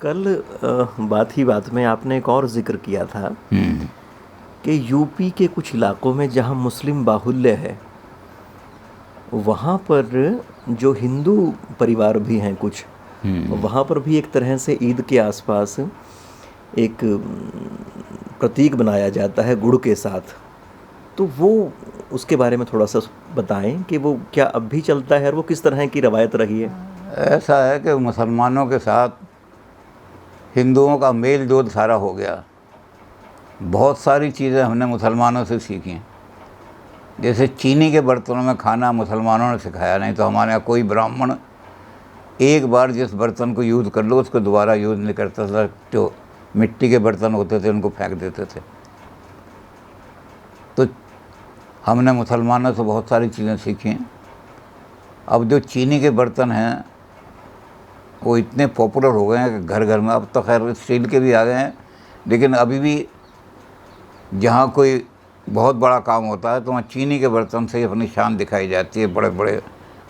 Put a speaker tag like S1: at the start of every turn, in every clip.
S1: कल बात ही बात में आपने एक और जिक्र किया था
S2: हम्म।
S1: कि यूपी के कुछ इलाकों में जहाँ मुस्लिम बाहुल्य है वहाँ पर जो हिंदू परिवार भी हैं कुछ,
S2: हम्म।
S1: वहाँ पर भी एक तरह से ईद के आसपास एक प्रतीक बनाया जाता है गुड़ के साथ। तो वो उसके बारे में थोड़ा सा बताएं कि वो क्या अब भी चलता है और वो किस तरह की रवायत रही है।
S2: ऐसा है कि मुसलमानों के साथ हिंदुओं का मेल जोल सारा हो गया। बहुत सारी चीज़ें हमने मुसलमानों से सीखी। जैसे चीनी के बर्तनों में खाना मुसलमानों ने सिखाया, नहीं तो हमारे यहाँ कोई ब्राह्मण एक बार जिस बर्तन को यूज़ कर लो उसको दोबारा यूज़ नहीं करता था। जो मिट्टी के बर्तन होते थे उनको फेंक देते थे। तो हमने मुसलमानों से बहुत सारी चीज़ें सीखी। अब जो चीनी के बर्तन हैं वो इतने पॉपुलर हो गए हैं कि घर घर में, अब तो खैर स्टील के भी आ गए हैं, लेकिन अभी भी जहाँ कोई बहुत बड़ा काम होता है तो वहाँ चीनी के बर्तन से ही अपनी शान दिखाई जाती है। बड़े बड़े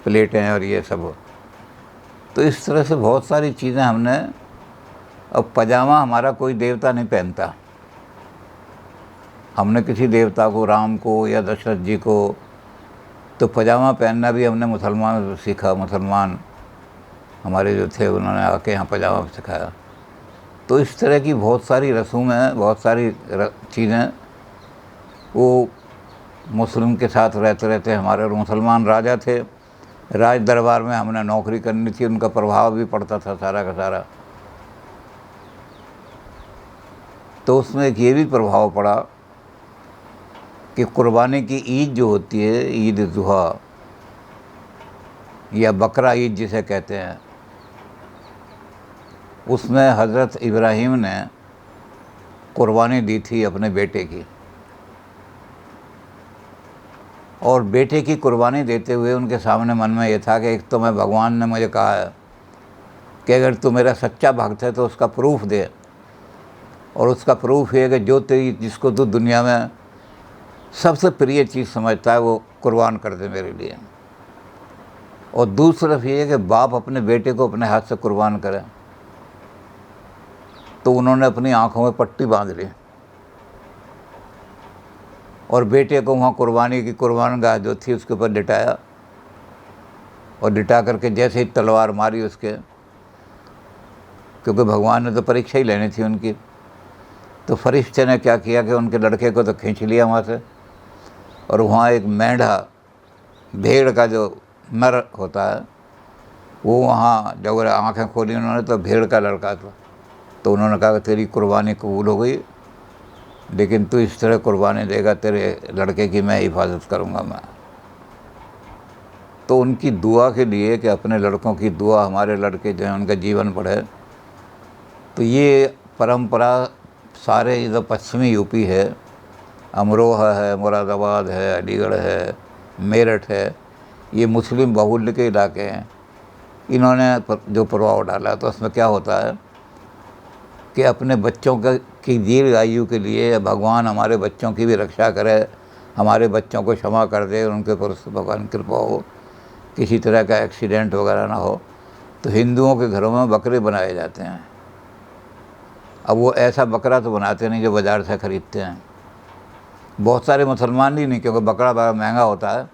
S2: प्लेटें और ये सब। तो इस तरह से बहुत सारी चीज़ें हमने। अब पजामा हमारा कोई देवता नहीं पहनता। हमने किसी देवता को, राम को या दशरथ जी को, तो पजामा पहनना भी हमने मुसलमानों से सीखा। मुसलमान हमारे जो थे उन्होंने आके यहाँ पजामा सिखाया। तो इस तरह की बहुत सारी रसूम हैं, बहुत सारी चीज़ें वो मुस्लिम के साथ रहते रहते हमारे। और मुसलमान राजा थे, राज दरबार में हमने नौकरी करनी थी, उनका प्रभाव भी पड़ता था सारा का सारा। तो उसमें एक ये भी प्रभाव पड़ा कि कुर्बानी की ईद जो होती है, ईद जुहा या बकरा ईद जिसे कहते हैं, उसमें हज़रत इब्राहीम ने कुर्बानी दी थी अपने बेटे की। और बेटे की कुर्बानी देते हुए उनके सामने मन में ये था कि एक तो मैं, भगवान ने मुझे कहा है कि अगर तू मेरा सच्चा भक्त है तो उसका प्रूफ दे। और उसका प्रूफ ये है कि जो तेरी, जिसको तू दुनिया में सबसे प्रिय चीज़ समझता है वो कुर्बान कर दे मेरे लिए। और दूसरी तरफ ये है कि बाप अपने बेटे को अपने हाथ से कुर्बान करे। तो उन्होंने अपनी आंखों में पट्टी बांध ली और बेटे को वहाँ कुर्बानी की कुर्बान गाह जो थी उसके ऊपर लिटाया। और लिटा करके जैसे ही तलवार मारी उसके, क्योंकि भगवान ने तो परीक्षा ही लेनी थी उनकी, तो फरिश्ते ने क्या किया कि उनके लड़के को तो खींच लिया वहाँ से। और वहाँ एक मेंढा, भेड़ का जो नर होता है, वो वहाँ जब आँखें खोली उन्होंने तो भेड़ का लड़का था। तो उन्होंने कहा कि तेरी कुर्बानी कबूल हो गई, लेकिन तू इस तरह कुर्बानी देगा, तेरे लड़के की मैं हिफाजत करूँगा मैं। तो उनकी दुआ के लिए कि अपने लड़कों की दुआ हमारे लड़के जो हैं उनका जीवन बढ़े। तो ये परंपरा सारे इधर पश्चिमी यूपी है, अमरोहा है, मुरादाबाद है, अलीगढ़ है, मेरठ है, ये मुस्लिम बाहुल्य के इलाके हैं। इन्होंने जो प्रभाव डाला तो उसमें क्या होता है कि अपने बच्चों की दीर्घ आयु के लिए भगवान हमारे बच्चों की भी रक्षा करे, हमारे बच्चों को क्षमा कर दे, उनके ऊपर भगवान कृपा हो, किसी तरह का एक्सीडेंट वगैरह ना हो। तो हिंदुओं के घरों में बकरे बनाए जाते हैं। अब वो ऐसा बकरा तो बनाते नहीं जो बाज़ार से ख़रीदते हैं। बहुत सारे मुसलमान ही नहीं, क्योंकि बकरा बड़ा महंगा होता है,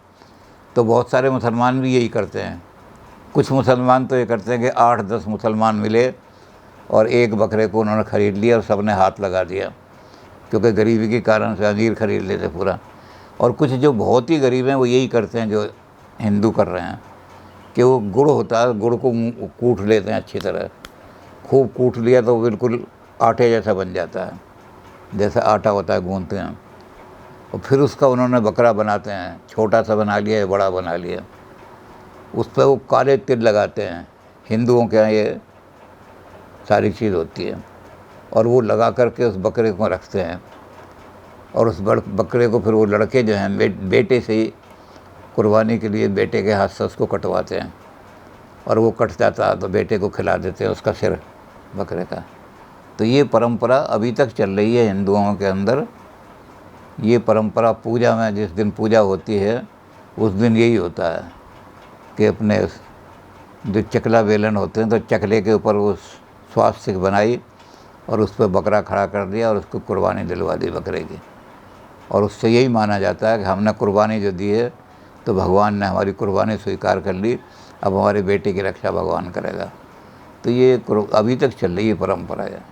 S2: तो बहुत सारे मुसलमान भी यही करते हैं। कुछ मुसलमान तो ये करते हैं कि 8-10 मुसलमान मिले और एक बकरे को उन्होंने ख़रीद लिया और सब ने हाथ लगा दिया, क्योंकि गरीबी के कारण से अमीर ख़रीद लेते पूरा। और कुछ जो बहुत ही गरीब हैं वो यही करते हैं जो हिंदू कर रहे हैं, कि वो गुड़ होता है, गुड़ को कूट लेते हैं अच्छी तरह, खूब कूट लिया तो बिल्कुल आटे जैसा बन जाता है, जैसे आटा होता है गूंथते हैं। और फिर उसका उन्होंने बकरा बनाते हैं, छोटा सा बना लिया या बड़ा बना लिया, उस पर वो काले तिल लगाते हैं। हिंदुओं के यहाँ ये सारी चीज़ होती है। और वो लगा करके उस बकरे को रखते हैं। और उस बकरे को फिर वो लड़के जो हैं बेटे से ही कुर्बानी के लिए बेटे के हाथ से उसको कटवाते हैं। और वो कट जाता है तो बेटे को खिला देते हैं उसका सिर बकरे का। तो ये परंपरा अभी तक चल रही है हिंदुओं के अंदर। ये परंपरा पूजा में, जिस दिन पूजा होती है उस दिन यही होता है कि अपने जो चकला बेलन होते हैं तो चकले के ऊपर वो स्वास्तिक बनाई और उस पर बकरा खड़ा कर दिया और उसको कुर्बानी दिलवा दी बकरे की। और उससे यही माना जाता है कि हमने कुर्बानी जो दी है तो भगवान ने हमारी कुर्बानी स्वीकार कर ली, अब हमारे बेटे की रक्षा भगवान करेगा। तो ये अभी तक चल रही है परंपरा है।